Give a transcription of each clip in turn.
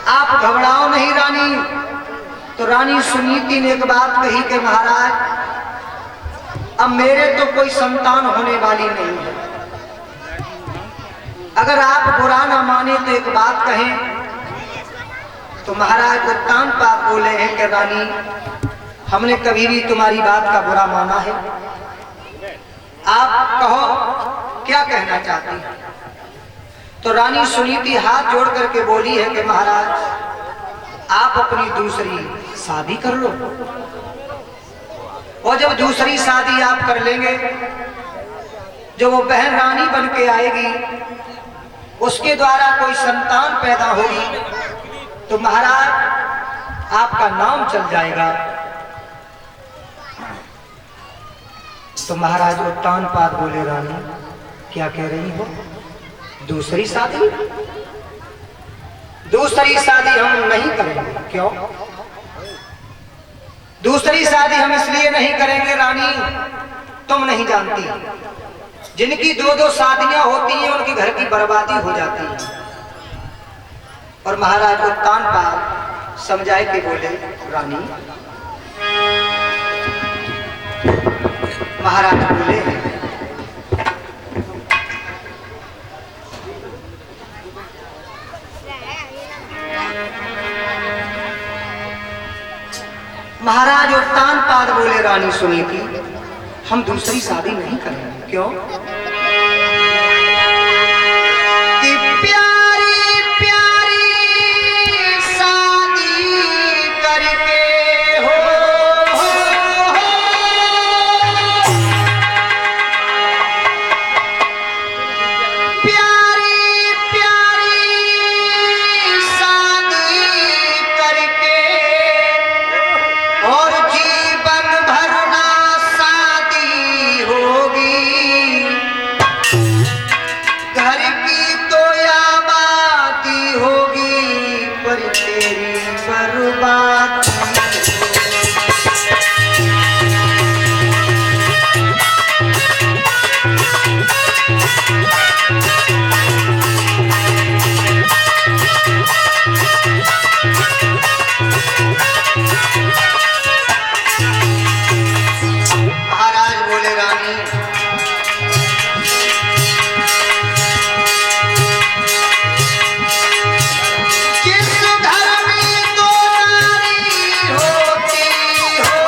आप घबराओ नहीं रानी। तो रानी सुनीति ने एक बात कही कि महाराज अब मेरे तो कोई संतान होने वाली नहीं है, अगर आप बुरा ना माने तो एक बात कहें। तो महाराज उत्तानपाद बोले हैं कि रानी हमने कभी भी तुम्हारी बात का बुरा माना है, आप कहो क्या कहना चाहती हैं। तो रानी सुनीति हाथ जोड़ करके बोली है कि महाराज आप अपनी दूसरी शादी कर लो, और जब दूसरी शादी आप कर लेंगे, जो वो बहन रानी बन के आएगी उसके द्वारा कोई संतान पैदा होगी तो महाराज आपका नाम चल जाएगा। तो महाराज उत्तानपाद बोले रानी क्या कह रही हो, दूसरी शादी? दूसरी शादी हम नहीं करेंगे। क्यों? दूसरी शादी हम इसलिए नहीं करेंगे रानी, तुम नहीं जानती, जिनकी दो दो शादियां होती हैं उनके घर की बर्बादी हो जाती है। और महाराज उत्तानपाद समझाए के बोले रानी, महाराज बोले महाराज उत्तानपाद बोले रानी सुनीति हम दूसरी शादी नहीं करेंगे। क्यों? कि प्यारी प्यारी शादी करके प्यारी प्यारी शादी करके और जीवन भर ना शादी होगी, घर की तो आबादी होगी पर तेरी बर्बादी। महाराज बोले रानी जिस घर में दो नारी होती हो,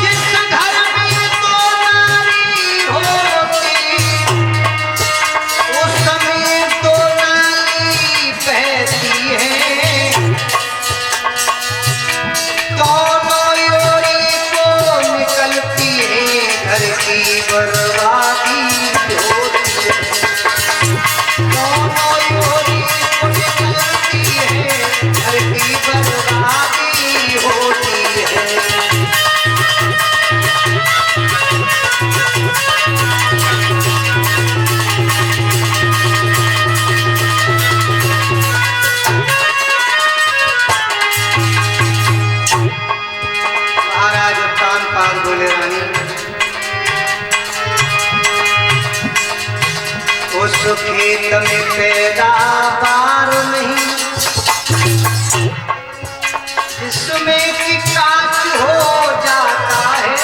जिस घर में दो नारी होती उसमें दो नारी बहती है, दोनों ओरी को निकलती है घर की बर्बादी होती है, दोनों ओरी को निकलती है घर की बर्बादी होती है। महाराज उत्तानपाद बोले रानी उस खेत में पैदावार नहीं जिसमें कि काच हो जाता है,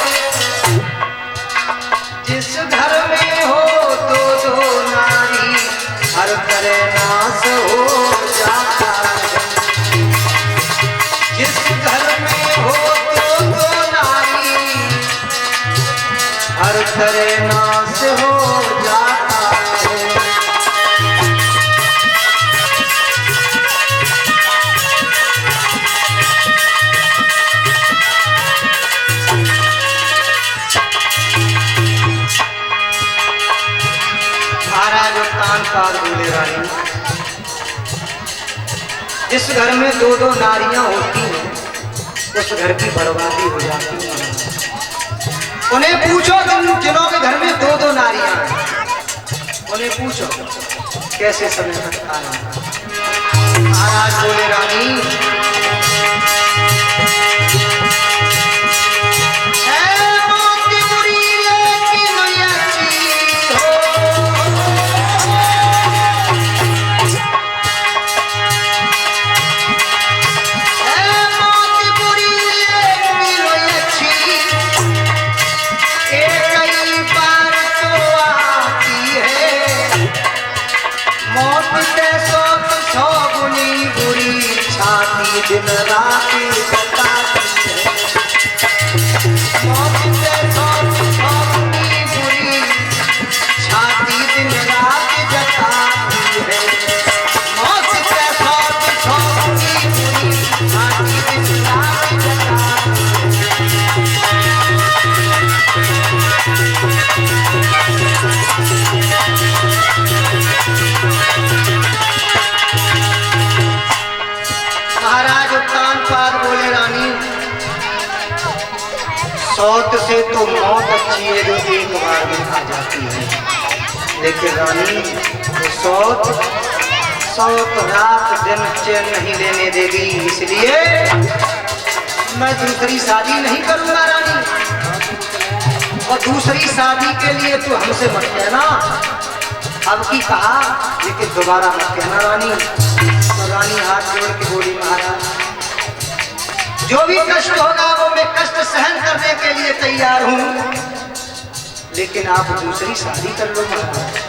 जिस घर में हो दो दो नारी हर तरह नाश हो जाता है, जिस घर में हो दो दो नारी हर तरह नाश हो जाता है। महाराज उत्तानपाद बोले रानी जिस घर में दो दो नारियां होती हैं उस घर की बर्बादी हो जाती है। उन्हें पूछो जिनों के घर में दो दो नारियां हैं, उन्हें पूछो कैसे समय कटता है। महाराज बोले रानी है मोती बुरी लेकिन अच्छी हो, सौ गुनी बुरी छाती दिन रात जताती है। मौत से सौ गुनी बुरी छाती दिन रात जताती है। मौत से सौ गुनी बुरी छाती दिन रात जताती महाराज उत्तानपाद बोले रानी सौत से तो मौत अच्छी है जो एक बार में आ जाती है, लेकिन रानी तो सौत रात दिन चैन नहीं लेने देगी, इसलिए मैं दूसरी शादी नहीं करूंगा रानी। और दूसरी शादी के लिए तो हमसे मत कहना, अब की कहा लेकिन दोबारा मत कहना रानी। तो रानी हाथ जोड़ के बोली महाराज जो भी कष्ट होगा वो मैं कष्ट सहन करने के लिए तैयार हूं, लेकिन आप दूसरी शादी कर लो महाराज।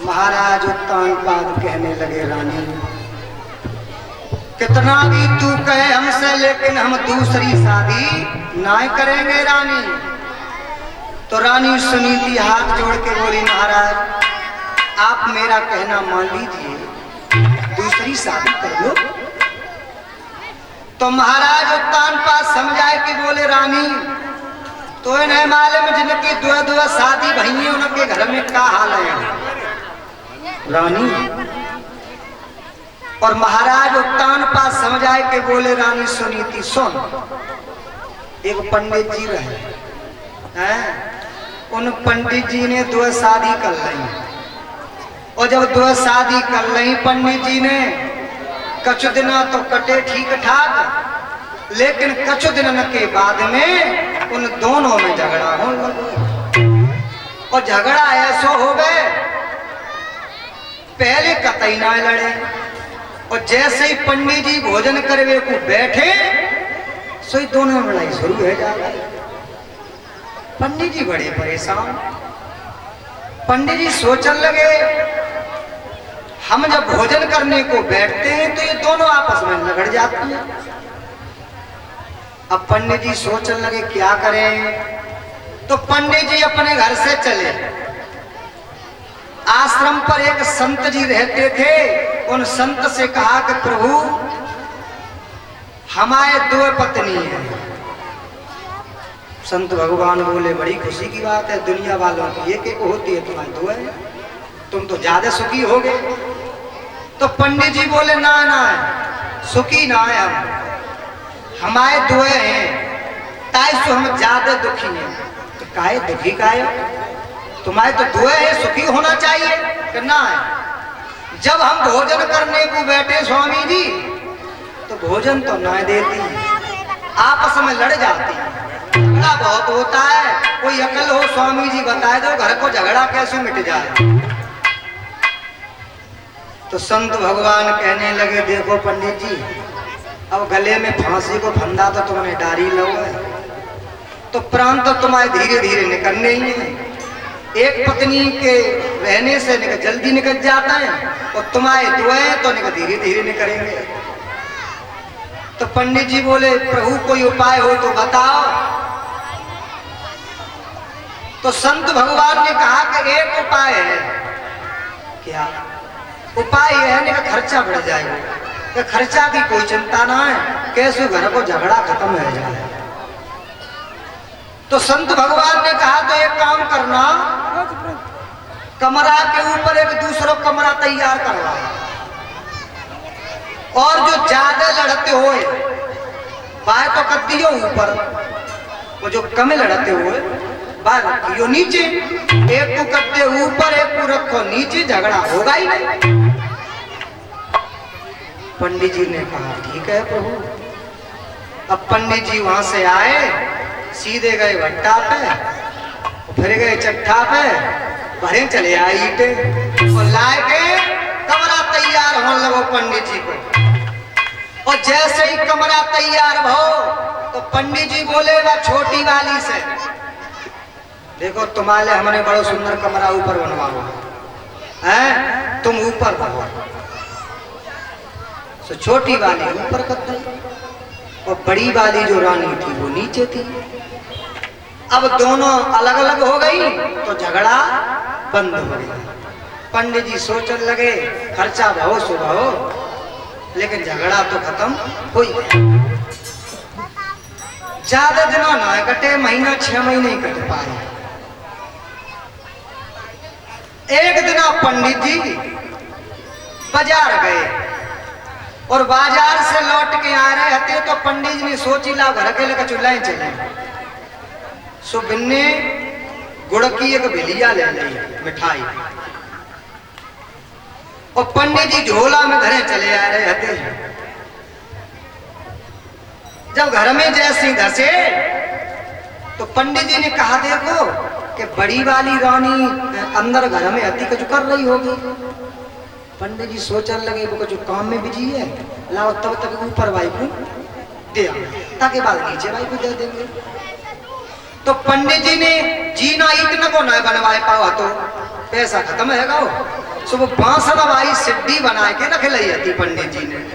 महाराज उत्तानपाद कहने लगे रानी कितना भी तू कहे हमसे, लेकिन हम दूसरी शादी ना करेंगे रानी। तो रानी सुनीति हाथ जोड़ के बोली महाराज आप मेरा कहना मान लीजिए, दूसरी शादी कर लो। तो महाराज उत्तानपाद समझाए कि बोले रानी तो इन्हें मालूम जिनकी दो शादी भई उनके घर में क्या हाल है रानी। और महाराज उत्तानपाद समझाए के बोले रानी सुनीति सुन, एक पंडित जी रहे हैं, उन पंडित जी ने दो शादी कर ली। और जब दो शादी कर ली पंडित जी ने, कुछ दिन तो कटे ठीक ठाक, लेकिन कुछ दिन के बाद में उन दोनों में झगड़ा हो लगा। और झगड़ा ऐसा हो गए पहले कतई ना लड़े, और जैसे ही पंडित जी भोजन करवे को बैठे सो दोनों में लड़ाई शुरू हो जाए। पंडित जी बड़े परेशान। पंडित जी सोचने लगे हम जब भोजन करने को बैठते हैं तो ये दोनों आपस में लड़ जाती हैं। अब पंडित जी सोचने लगे क्या करें, तो पंडित जी अपने घर से चले। आश्रम पर एक संत जी रहते थे, उन संत से कहा कि प्रभु हमारे 2 पत्नी हैं। संत भगवान बोले बड़ी खुशी की बात है, दुनिया वालों की एक होती है, तुम्हारी 2 है, तुम तो ज्यादा सुखी होगे। तो पंडित जी बोले ना ना सुखी ना है, हमारे 2 हैं, ताई सो हम ज्यादा दुखी हैं। तो काहे दुखी काहे, तुम्हारे तो 2 है, सुखी होना चाहिए कि ना है। जब हम भोजन करने को बैठे स्वामी जी तो भोजन तो ना देती, आपस में लड़ जाती, झगड़ा बहुत होता है। कोई अकल हो स्वामी जी बताए दो घर को झगड़ा कैसे मिट जाए। तो संत भगवान कहने लगे देखो पंडित जी, अब गले में फांसी को फंदा तो तुमने डारी लो है, तो प्राण तो तुम्हारे धीरे धीरे निकलने ही है। एक पत्नी के रहने से जल्दी निकल जाता है, और तुम्हारे 2 हैं तो धीरे धीरे निकलेंगे। तो पंडित जी बोले प्रभु कोई उपाय हो तो बताओ। तो संत भगवान ने कहा कि एक उपाय है। क्या उपाय यह है कि खर्चा बढ़ जाएगा, कि खर्चा की कोई चिंता ना है, कैसे घर को झगड़ा खत्म हो जाए। तो संत भगवान ने कहा तो एक काम करना, कमरा के ऊपर एक दूसरा कमरा तैयार करवा, और जो ज्यादा लड़ते हुए बाय तो कर दियो ऊपर, वो जो कम लड़ते हुए बाय रखियो नीचे। एक को करते ऊपर, एक को रखो नीचे, झगड़ा होगा ही नहीं। पंडित जी ने कहा ठीक है प्रभु। अब पंडित जी वहां से आए, सीधे गए भट्टा पे, फिर गए चट्टा पे, भरे चले आए ईटे, और लाए के कमरा तैयार होने लगो पंडित जी को। और जैसे ही कमरा तैयार हो तो पंडित जी बोले वह छोटी वाली से देखो तुम्हारे हमने बड़ा सुंदर कमरा ऊपर बनवाओ है, तुम ऊपर रहो। तो छोटी वाली ऊपर करते, और बड़ी वाली जो रानी थी वो नीचे थी। अब दोनों अलग अलग हो गई तो झगड़ा बंद हो गया। पंडित जी सोचने लगे खर्चा भाव सुभाव, लेकिन झगड़ा तो खत्म हो ही गया। ज्यादा दिनों ना कटे, महीना 6 महीने ही कट पाए। एक दिन पंडित जी बाजार गए, और बाजार से लौट के आ रहे थे तो पंडित जी ने सोची ला घर के लेकर चूल्हा चले। सो बिन्ने गुड़ की एक भिलिया ले ली मिठाई, और पंडित जी झोला में धरे चले आ रहे थे। जब घर में जैसे धसे तो पंडित जी ने कहा देखो कि बड़ी वाली रानी अंदर घर में हती कुछ कर रही होगी। पंडित जी सोचने लगे वो जो काम में बिजी है, लाओ तब तक ऊपर भाई को दे ताकि बाद नीचे भाई को दे देंगे। तो पंडित जी ने जीना ईटन को न बनवाए पावा तो पैसा खत्म है। सुबह बांसन वाली सिड्डी बना के रख ली थी पंडित जी ने।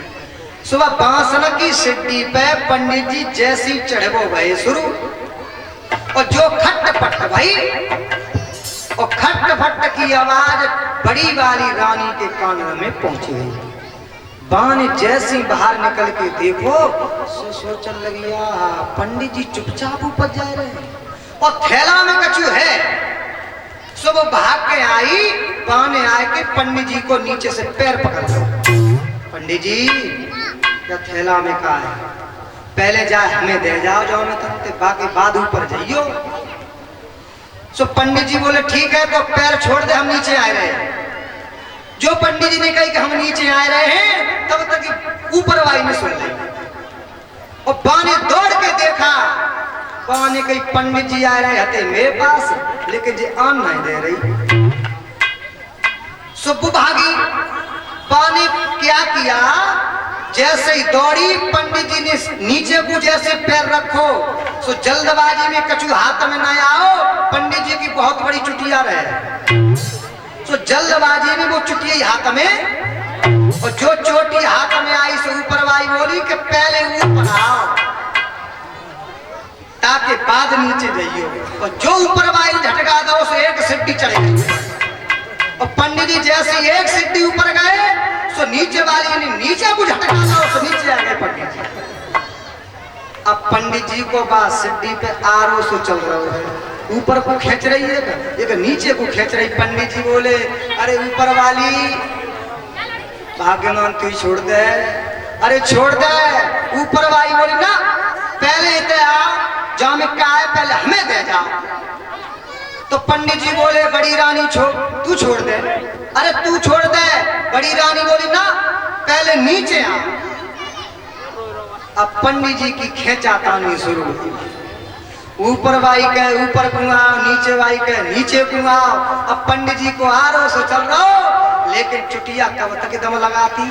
सुबह बांसन की सिड्डी पे पंडित जी जैसी चढ़बो भय शुरू, और जो खटपट भाई, और खटपट की आवाज बड़ी वाली रानी के कान में पहुंची गई। बान जैसी बाहर निकल के देखो सोचने लगी पंडित जी चुपचाप ऊपर जा रहे हैं, और थैला में कछु है। सुबह भाग के आई, बाने आए के पंडित जी को नीचे से पैर पकड़ लो। पंडित जी क्या थैला में कहा है, पहले जाए हमें दे जाओ, जाओ मैं तंते बाकी बाद ऊपर जाइयो। सो पंडित जी बोले ठीक है, तो पैर छोड़ दे, हम नीचे आए रहे। जो पंडित जी ने कही कि हम नीचे आए रहे हैं, तब तक ऊपर वाली ने सुन ली, और बाने दौड़ के देखा, बाने कही पंडित जी आ रहे थे मेरे पास, लेकिन जी आन नहीं दे रही। सुब्बू भागी, पानी क्या किया, जैसे ही दौड़ी पंडित जी ने नीचे को जैसे पैर रखो, सो जल्दबाजी में कछु हाथ में ना आओ, पंडित जी की बहुत बड़ी चुटिया रहे, सो जल्दबाजी में वो चुटिया हाथ में, और जो चोटी हाथ में आई सो ऊपर वाली बोली कि पहले ऊपर आओ ताकि बाद नीचे जाइयो, और जो ऊपर वाली झटका दो उसे एक सीढ़ी चढ़ेगी, और पंडित जी जैसे एक सीढ़ी ऊपर गए सो नीचे वाली ने नीचे को झटका दो सो नीचे आ गए पंडित जी। अब पंडित जी को बात सीढ़ी पे आरो सो चल रहा है, ऊपर को खींच रही है एक नीचे को खींच रही। पंडित जी बोले अरे ऊपर वाली भाग्यवान तू छोड़ दे, अरे छोड़ दे। ऊपर वाली बोली ना पहले इतने आओ जाओ में क्या है पहले हमें दे जाओ। तो पंडित जी बोले बड़ी रानी तू छोड़ दे, अरे तू छोड़ दे। बड़ी रानी बोली ना पहले नीचे आओ। अब पंडित जी की खेचातानी शुरू हुई, ऊपर वाई के ऊपर कुआओ, नीचे वाई के नीचे कुआओ। अब पंडित जी को आरो से चल रहा हो, लेकिन चुटिया कब तक दम लगाती।